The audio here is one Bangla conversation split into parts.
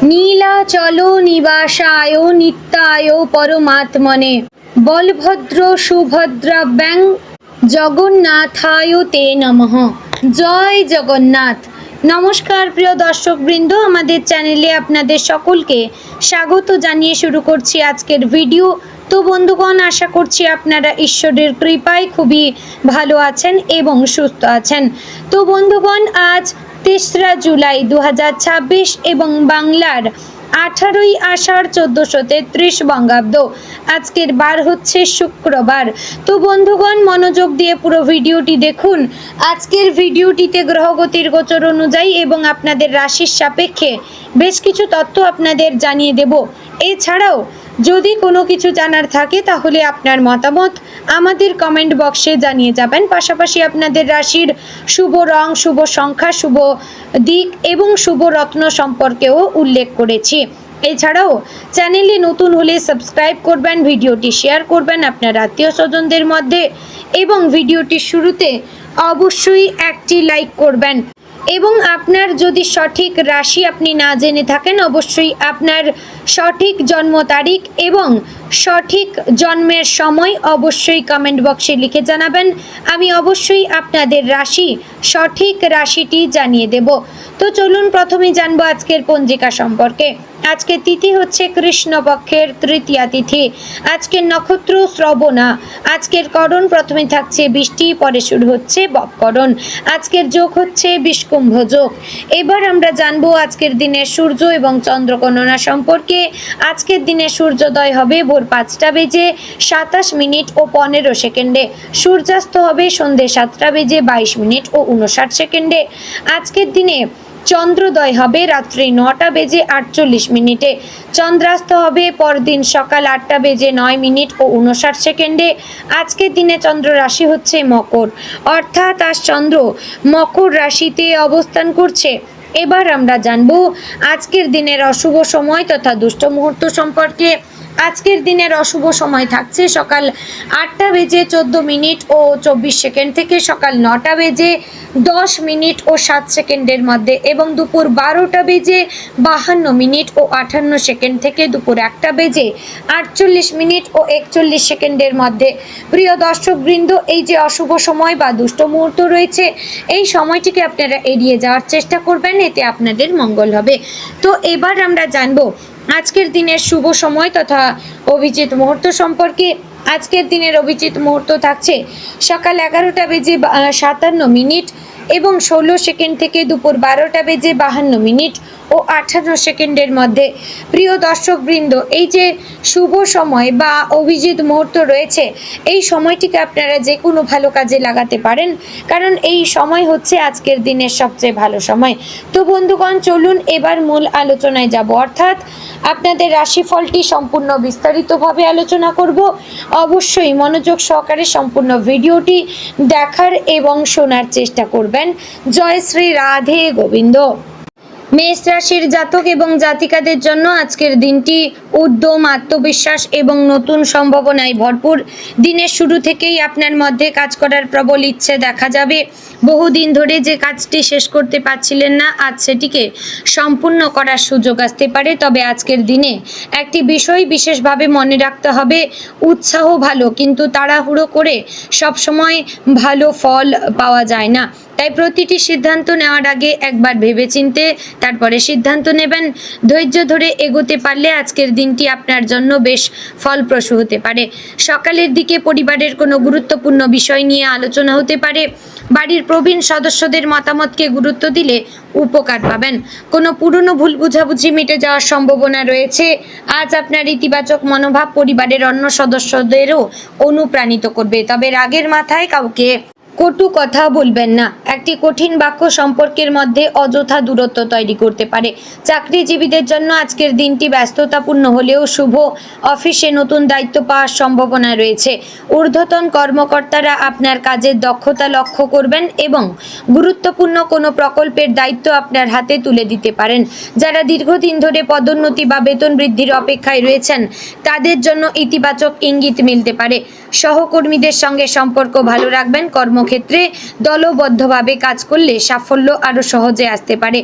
নীলাচল নিবাসায় নিত্যায় পরমাত্মনে বলভদ্র সুভদ্রাভ্যাং জগন্নাথায় তে নমঃ। জয় জগন্নাথ। নমস্কার প্রিয় দর্শকবৃন্দ, আমাদের চ্যানেলে আপনাদের সকলকে স্বাগত জানিয়ে শুরু করছি আজকের ভিডিও। তো বন্ধুগণ, আশা করছি আপনারা ঈশ্বরের কৃপায় খুবই ভালো আছেন এবং সুস্থ আছেন। তো বন্ধুগণ, আজ ৩রা জুলাই ২০২৬ এবং বাংলার 18ই আষাঢ় 1433 বঙ্গাব্দ। আজকের বার হচ্ছে শুক্রবার। তো বন্ধুগণ, মনোযোগ দিয়ে পুরো ভিডিওটি দেখুন। আজকের ভিডিওটিতে গ্রহগতির গোচর অনুযায়ী এবং আপনাদের রাশির সাপেক্ষে বেশ কিছু তথ্য আপনাদের জানিয়ে দেব। এছাড়াও যদি কোনো কিছু জানার থাকে তাহলে আপনার মতামত আমাদের কমেন্ট বক্সে জানিয়ে যাবেন। পাশাপাশি আপনাদের রাশির শুভ রং, শুভ সংখ্যা, শুভ দিক এবং শুভ রত্ন সম্পর্কেও উল্লেখ করেছি। এছাড়াও চ্যানেলে নতুন হলে সাবস্ক্রাইব করবেন, ভিডিওটি শেয়ার করবেন আপনার আত্মীয় স্বজনদের মধ্যে এবং ভিডিওটির শুরুতে অবশ্যই একটি লাইক করবেন। এবং আপনার যদি সঠিক রাশি আপনি না জেনে থাকেন, অবশ্যই আপনার সঠিক জন্ম তারিখ এবং সঠিক জন্মের সময় অবশ্যই কমেন্ট বক্সে লিখে জানাবেন। আমি অবশ্যই আপনাদের সঠিক রাশিটি জানিয়ে দেব। তো চলুন প্রথমে জানবো আজকের পঞ্জিকা সম্পর্কে। আজকের তিথি হচ্ছে কৃষ্ণপক্ষের তৃতীয়া তিথি। আজকের নক্ষত্র শ্রবণা। আজকের করণ প্রথমে থাকছে বৃষ্টি, পরে শুরু হচ্ছে বক্করণ। আজকের যোগ হচ্ছে বিষকুম্ভ যোগ। এবার আমরা জানবো আজকের দিনের সূর্য এবং চন্দ্র গণনা সম্পর্কে। আজকের দিনে সূর্যোদয় হবে ভোর 5টা বেজে 27 মিনিট ও 15 সেকেন্ডে। সূর্যাস্ত হবে সন্ধ্যে 7টা বেজে 22 মিনিট ও 59 সেকেন্ডে। আজকের দিনে চন্দ্রোদয় হবে রাত্রি 9টা বেজে 48 মিনিটে। চন্দ্রাস্ত হবে পরদিন সকাল 8টা বেজে 9 মিনিট ও 59 সেকেন্ডে। আজকের দিনে চন্দ্র রাশি হচ্ছে মকর, অর্থাৎ আজ চন্দ্র মকর রাশিতে অবস্থান করছে। এবার আমরা জানবো আজকের দিনের অশুভ সময় তথা দুষ্ট মুহূর্ত সম্পর্কে। আজকের দিনের অশুভ সময় থাকছে সকাল 8টা বেজে 14 মিনিট ও 24 সেকেন্ড থেকে সকাল 9টা বেজে 10 মিনিট ও 7 সেকেন্ডের মধ্যে এবং দুপুর 12টা বেজে 52 মিনিট ও 58 সেকেন্ড থেকে দুপুর 1টা বেজে 48 মিনিট ও 41 সেকেন্ডের মধ্যে। প্রিয় দর্শকবৃন্দ, এই যে অশুভ সময় বা দুষ্ট মুহূর্ত রয়েছে, এই সময়টিকে আপনারা এড়িয়ে যাওয়ার চেষ্টা করবেন, এতে আপনাদের মঙ্গল হবে। তো এবার আমরা জানবো আজকের দিনের শুভ সময় তথা অভিজিৎ মুহূর্ত সম্পর্কে। আজকের দিনের অভিজিৎ মুহূর্ত থাকছে সকাল 11টা বেজে 57 মিনিট এবং 16 সেকেন্ড থেকে দুপুর 12টা বেজে 52 মিনিট ও 58 সেকেন্ডের মধ্যে। প্রিয় দর্শকবৃন্দ, এই যে শুভ সময় বা অভিজিৎ মুহূর্ত রয়েছে, এই সময়টিকে আপনারা যে কোনো ভালো কাজে লাগাতে পারেন, কারণ এই সময় হচ্ছে আজকের দিনের সবচেয়ে ভালো সময়। তো বন্ধুগণ, চলুন এবার মূল আলোচনায় যাব, অর্থাৎ আপনাদের রাশিফলটি সম্পূর্ণ বিস্তারিতভাবে আলোচনা করব। অবশ্যই মনোযোগ সহকারে সম্পূর্ণ ভিডিওটি দেখার এবং শোনার চেষ্টা করবেন। জয় শ্রী রাধে গোবিন্দ। মেষ রাশির জাতক এবং জাতিকাদের জন্য আজকের দিনটি উদ্যম, আত্মবিশ্বাস এবং নতুন সম্ভাবনায় ভরপুর। দিনের শুরু থেকেই আপনার মধ্যে কাজ করার প্রবল ইচ্ছে দেখা যাবে। বহুদিন ধরে যে কাজটি শেষ করতে পারছিলেন না, আজ সেটিকে সম্পূর্ণ করার সুযোগ আসতে পারে। তবে আজকের দিনে একটি বিষয় বিশেষভাবে মনে রাখতে হবে, উৎসাহ ভালো, কিন্তু তাড়াহুড়ো করে সবসময় ভালো ফল পাওয়া যায় না। তাই প্রতিটি সিদ্ধান্ত নেওয়ার আগে একবার ভেবেচিন্তে তারপরে সিদ্ধান্ত নেবেন। ধৈর্য ধরে এগোতে পারলে আজকের দিনটি আপনার জন্য বেশ ফলপ্রসূ হতে পারে। সকালের দিকে পরিবারের কোনো গুরুত্বপূর্ণ বিষয় নিয়ে আলোচনা হতে পারে। বাড়ির প্রবীণ সদস্যদের মতামতকে গুরুত্ব দিলে উপকার পাবেন। কোনো পুরনো ভুল বুঝাবুঝি মিটে যাওয়ার সম্ভাবনা রয়েছে। আজ আপনার ইতিবাচক মনোভাব পরিবারের অন্য সদস্যদেরও অনুপ্রাণিত করবে। তবে রাগের মাথায় কাউকে কটু কথা বলবেন না। একটি কঠিন বাক্য সম্পর্কের মধ্যে অযথা দূরত্ব তৈরি করতে পারে। চাকরিজীবীদের জন্য আজকের দিনটি ব্যস্ততাপূর্ণ হলেও শুভ। অফিসে নতুন দায়িত্ব পাওয়ার সম্ভাবনা রয়েছে। ঊর্ধ্বতন কর্মকর্তারা আপনার কাজের দক্ষতা লক্ষ্য করবেন এবং গুরুত্বপূর্ণ কোনো প্রকল্পের দায়িত্ব আপনার হাতে তুলে দিতে পারেন। যারা দীর্ঘদিন ধরে পদোন্নতি বা বেতন বৃদ্ধির অপেক্ষায় রয়েছেন, তাদের জন্য ইতিবাচক ইঙ্গিত মিলতে পারে। সহকর্মীদের সঙ্গে সম্পর্ক ভালো রাখবেন। কর্মক্ষেত্রে দলবদ্ধভাবে কাজ করলে সাফল্য আরও সহজে আসতে পারে।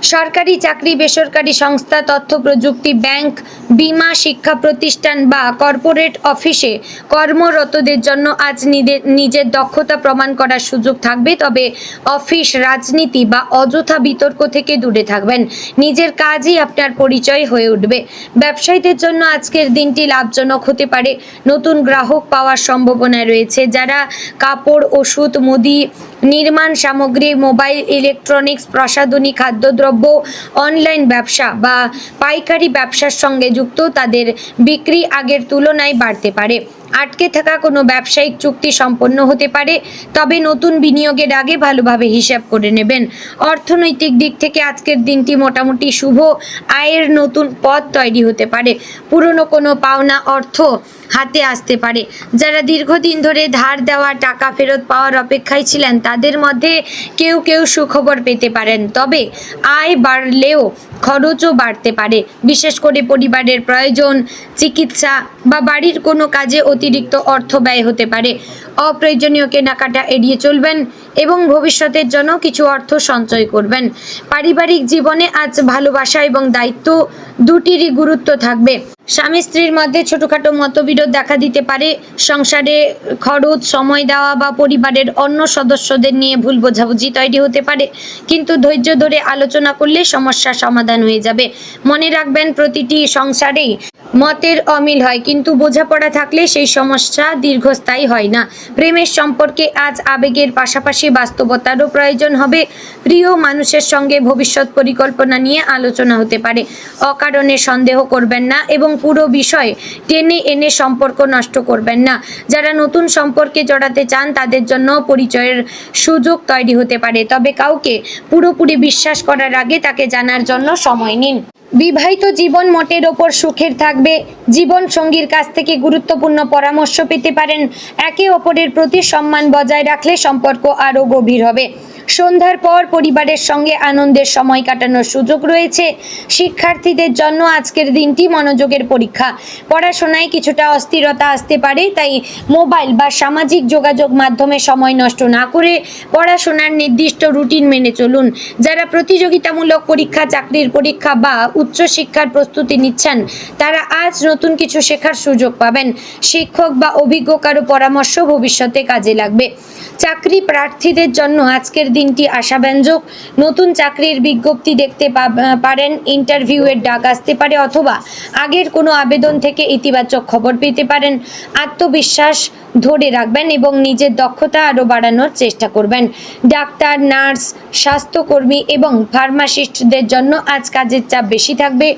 সরকারি চাকরি, বেসরকারি সংস্থা, তথ্য প্রযুক্তি, ব্যাংক, বীমা, শিক্ষা প্রতিষ্ঠান বা কর্পোরেট অফিসে কর্মরতদের জন্য আজ নিজের দক্ষতা প্রমাণ করার সুযোগ থাকবে। তবে অফিস, রাজনীতি বা অযথা বিতর্ক থেকে দূরে থাকবেন। নিজের কাজই আপনার পরিচয় হয়ে উঠবে। ব্যবসায়ীদের জন্য আজকের দিনটি লাভজনক হতে পারে। নতুন গ্রাহক পাওয়ার সম্ভাবনা রয়েছে। যারা কাপড়, ওষুধ, মুদি, নির্মাণ সামগ্রী, মোবাইল, ইলেকট্রনিক্স, প্রসাধনী, খাদ্যদ্রব্য, অনলাইন ব্যবসা বা পাইকারি ব্যবসার সঙ্গে যুক্ত, তাদের বিক্রি আগের তুলনায় বাড়তে পারে। আটকে থাকা কোনো ব্যবসায়িক চুক্তি সম্পন্ন হতে পারে, তবে নতুন বিনিয়োগের আগে ভালোভাবে হিসাব করে নেবেন। অর্থনৈতিক দিক থেকে আজকের দিনটি মোটামুটি শুভ। আয়ের নতুন পথ তৈরি হতে পারে। পুরনো কোনো পাওনা অর্থ হাতে আসতে পারে। যারা দীর্ঘদিন ধরে ধার দেওয়া টাকা ফেরত পাওয়ার অপেক্ষায় ছিলেন, তাদের মধ্যে কেউ কেউ সুখবর পেতে পারেন। তবে আয় বাড়লেও খরচও বাড়তে পারে। বিশেষ করে পরিবারের প্রয়োজন, চিকিৎসা বা বাড়ির কোনো কাজে অতিরিক্ত অর্থ ব্যয় হতে পারে। অপ্রয়োজনীয় কেনাকাটা এড়িয়ে চলবেন এবং ভবিষ্যতের জন্য কিছু অর্থ সঞ্চয় করবেন। পারিবারিক জীবনে আজ ভালোবাসা এবং দায়িত্ব দুটিরই গুরুত্ব থাকবে। স্বামী স্ত্রীর মধ্যে ছোটখাটো মতবিরোধ দেখা দিতে পারে। সংসারে খরচ, সময় দেওয়া বা পরিবারের অন্য সদস্যদের নিয়ে ভুল বোঝাবুঝি তৈরি হতে পারে, কিন্তু ধৈর্য ধরে আলোচনা করলে সমস্যার সমাধান হয়ে যাবে। মনে রাখবেন, প্রতিটি সংসারেই মতের অমিল হয়, কিন্তু বোঝাপড়া থাকলে সেই সমস্যা দীর্ঘস্থায়ী হয় না। প্রেমের সম্পর্কে আজ আবেগের পাশাপাশি বাস্তবতারও প্রয়োজন হবে। প্রিয় মানুষের সঙ্গে ভবিষ্যৎ পরিকল্পনা নিয়ে আলোচনা হতে পারে। অকারণে সন্দেহ করবেন না এবং পুরো বিষয় টেনে এনে সম্পর্ক নষ্ট করবেন না। যারা নতুন সম্পর্কে জড়াতে চান, তাদের জন্য পরিচয়ের সুযোগ তৈরি হতে পারে, তবে কাউকে পুরোপুরি বিশ্বাস করার আগে তাকে জানার জন্য সময় নিন। বিবাহিত জীবন মোটের ওপর সুখের থাকবে। জীবন সঙ্গীর কাছ থেকে গুরুত্বপূর্ণ পরামর্শ পেতে পারেন। একে অপরের প্রতি সম্মান বজায় রাখলে সম্পর্ক আরও গভীর হবে। সন্ধ্যার পর পরিবারের সঙ্গে আনন্দের সময় কাটানোর সুযোগ রয়েছে। শিক্ষার্থীদের জন্য আজকের দিনটি মনোযোগের পরীক্ষা। পড়াশোনায় কিছুটা অস্থিরতা আসতে পারে, তাই মোবাইল বা সামাজিক যোগাযোগ মাধ্যমে সময় নষ্ট না করে পড়াশোনার নির্দিষ্ট রুটিন মেনে চলুন। যারা প্রতিযোগিতামূলক পরীক্ষা, চাকরির পরীক্ষা বা উচ্চশিক্ষার প্রস্তুতি নিচ্ছেন, তারা আজ নতুন কিছু শেখার সুযোগ পাবেন। শিক্ষক বা অভিজ্ঞ কারো পরামর্শ ভবিষ্যতে কাজে লাগবে। চাকরি প্রার্থীদের জন্য আজকের দিনটি আশাব্যঞ্জক। নতুন চাকরির বিজ্ঞপ্তি দেখতে পারেন, ইন্টারভিউয়ের ডাক আসতে পারে অথবা আগের কোনো আবেদন থেকে ইতিবাচক খবর পেতে পারেন। আত্মবিশ্বাস ধরে রাখবেন এবং নিজের দক্ষতা আরও বাড়ানোর চেষ্টা করবেন। ডাক্তার, নার্স, স্বাস্থ্যকর্মী এবং ফার্মাসিস্টদের জন্য আজ কাজের চাপ বেশি থাকবে।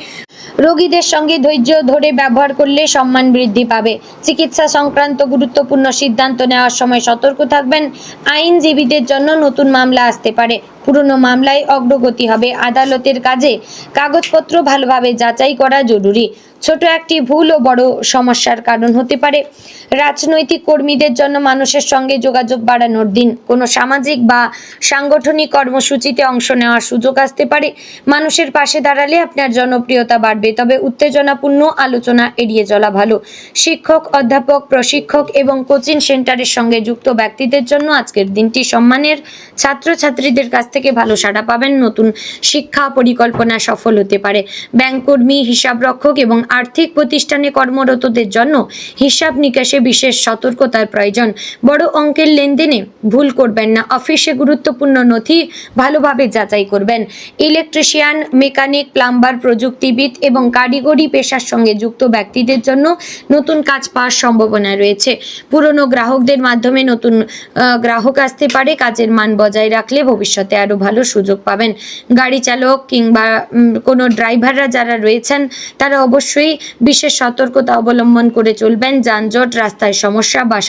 রোগীদের সঙ্গে ধৈর্য ধরে ব্যবহার করলে সম্মান বৃদ্ধি পাবে। চিকিৎসা সংক্রান্ত গুরুত্বপূর্ণ সিদ্ধান্ত নেওয়ার সময় সতর্ক থাকবেন। আইনজীবীদের জন্য নতুন মামলা আসতে পারে। পুরনো মামলায় অগ্রগতি হবে। আদালতের কাজে কাগজপত্র ভালোভাবে যাচাই করা জরুরি। ছোট একটি ভুলও বড় সমস্যার কারণ হতে পারে। রাজনৈতিক কর্মীদের জন্য মানুষের সঙ্গে যোগাযোগ বাড়ানোর দিন। কোনো সামাজিক বা সাংগঠনিক কর্মসূচিতে অংশ নেওয়ার সুযোগ আসতে পারে। মানুষের পাশে দাঁড়ালে আপনার জনপ্রিয়তা বাড়বে, তবে উত্তেজনাপূর্ণ আলোচনা এড়িয়ে চলা ভালো। শিক্ষক, অধ্যাপক, প্রশিক্ষক এবং কোচিং সেন্টারের সঙ্গে যুক্ত ব্যক্তিদের জন্য আজকের দিনটি সম্মানের। ছাত্রছাত্রীদের কাছ থেকে ভালো সাড়া পাবেন। নতুন শিক্ষা পরিকল্পনা সফল হতে পারে। ব্যাংককর্মী, হিসাবরক্ষক এবং আর্থিক প্রতিষ্ঠানে কর্মরতদের জন্য হিসাব নিকাশে বিশেষ সতর্কতার প্রয়োজন। বড় অঙ্কের লেনদেনে ভুল করবেন না। অফিসে গুরুত্বপূর্ণ নথি ভালোভাবে যাচাই করবেন। ইলেকট্রিশিয়ান, মেকানিক, প্লাম্বার, প্রযুক্তিবিদ এবং কারিগরি পেশার সঙ্গে যুক্ত ব্যক্তিদের জন্য নতুন কাজ পাওয়ার সম্ভাবনা রয়েছে। পুরনো গ্রাহকদের মাধ্যমে নতুন গ্রাহক আসতে পারে। কাজের মান বজায় রাখলে ভবিষ্যতে আরও ভালো সুযোগ পাবেন। গাড়ি চালক কিংবা কোনো ড্রাইভাররা যারা রয়েছেন, তারা অবশ্যই বিশেষ সতর্কতা অবলম্বন করে চলবেন। যানজট, রাস্তায় সমস্যা বা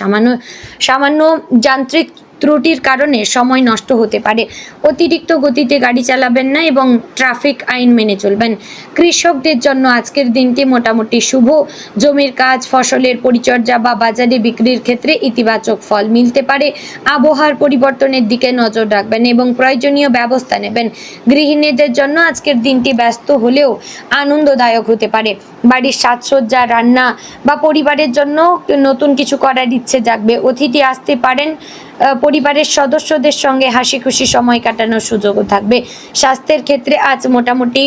সামান্য যান্ত্রিক ত্রুটির কারণে সময় নষ্ট হতে পারে। অতিরিক্ত গতিতে গাড়ি চালাবেন না এবং ট্রাফিক আইন মেনে চলবেন। কৃষকদের জন্য আজকের দিনটি মোটামুটি শুভ। জমির কাজ, ফসলের পরিচর্যা বা বাজারে বিক্রির ক্ষেত্রে ইতিবাচক ফল মিলতে পারে। আবহাওয়ার পরিবর্তনের দিকে নজর রাখবেন এবং প্রয়োজনীয় ব্যবস্থা নেবেন। গৃহিণীদের জন্য আজকের দিনটি ব্যস্ত হলেও আনন্দদায়ক হতে পারে। বাড়ির সাজসজ্জা, রান্না বা পরিবারের জন্য নতুন কিছু করার ইচ্ছে জাগবে। অতিথি আসতে পারেন। পরিবারের সদস্যদের সঙ্গে হাসি খুশি সময় কাটানোর সুযোগও থাকবে। স্বাস্থ্যের ক্ষেত্রে আজ মোটামুটি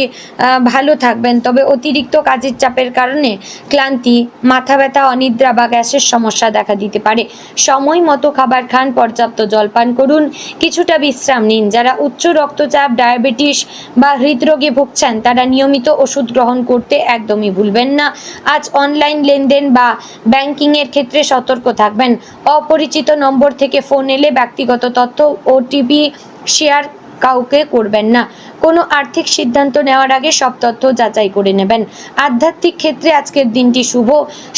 ভালো থাকবেন, তবে অতিরিক্ত কাজের চাপের কারণে ক্লান্তি, মাথা ব্যথা, অনিদ্রা বা গ্যাসের সমস্যা দেখা দিতে পারে। সময় মতো খাবার খান, পর্যাপ্ত জলপান করুন, কিছুটা বিশ্রাম নিন। যারা উচ্চ রক্তচাপ, ডায়াবেটিস বা হৃদরোগে ভুগছেন তারা নিয়মিত ওষুধ গ্রহণ করতে একদমই ভুলবেন না। আজ অনলাইন লেনদেন বা ব্যাংকিংয়ের ক্ষেত্রে সতর্ক থাকবেন। অপরিচিত নম্বর থেকে ফোন এলে ব্যক্তিগত তথ্য, ওটিপি শেয়ার কাউকে করবেন না। কোনো আর্থিক সিদ্ধান্ত নেওয়ার আগে সব তথ্য যাচাই করে নেবেন। আধ্যাত্মিক ক্ষেত্রে আজকের দিনটি শুভ।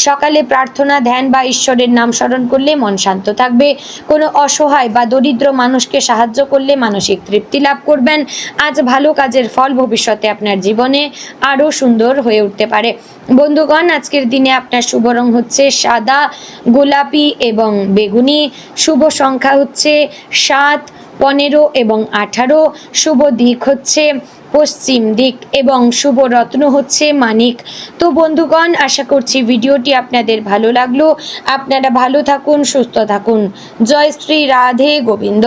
সকালে প্রার্থনা, ধ্যান বা ঈশ্বরের নাম স্মরণ করলে মন শান্ত থাকবে। কোনো অসহায় বা দরিদ্র মানুষকে সাহায্য করলে মানসিক তৃপ্তি লাভ করবেন। আজ ভালো কাজের ফল ভবিষ্যতে আপনার জীবনে আরও সুন্দর হয়ে উঠতে পারে। বন্ধুগণ, আজকের দিনে আপনার শুভ রং হচ্ছে সাদা, গোলাপি এবং বেগুনি। শুভ সংখ্যা হচ্ছে 7, 15 এবং 18। শুভ দিক হচ্ছে পশ্চিম দিক এবং শুভ রত্ন হচ্ছে মানিক। তো বন্ধুগণ, আশা করছি ভিডিওটি আপনাদের ভালো লাগলো। আপনারা ভালো থাকুন, সুস্থ থাকুন। জয় শ্রী রাধে গোবিন্দ।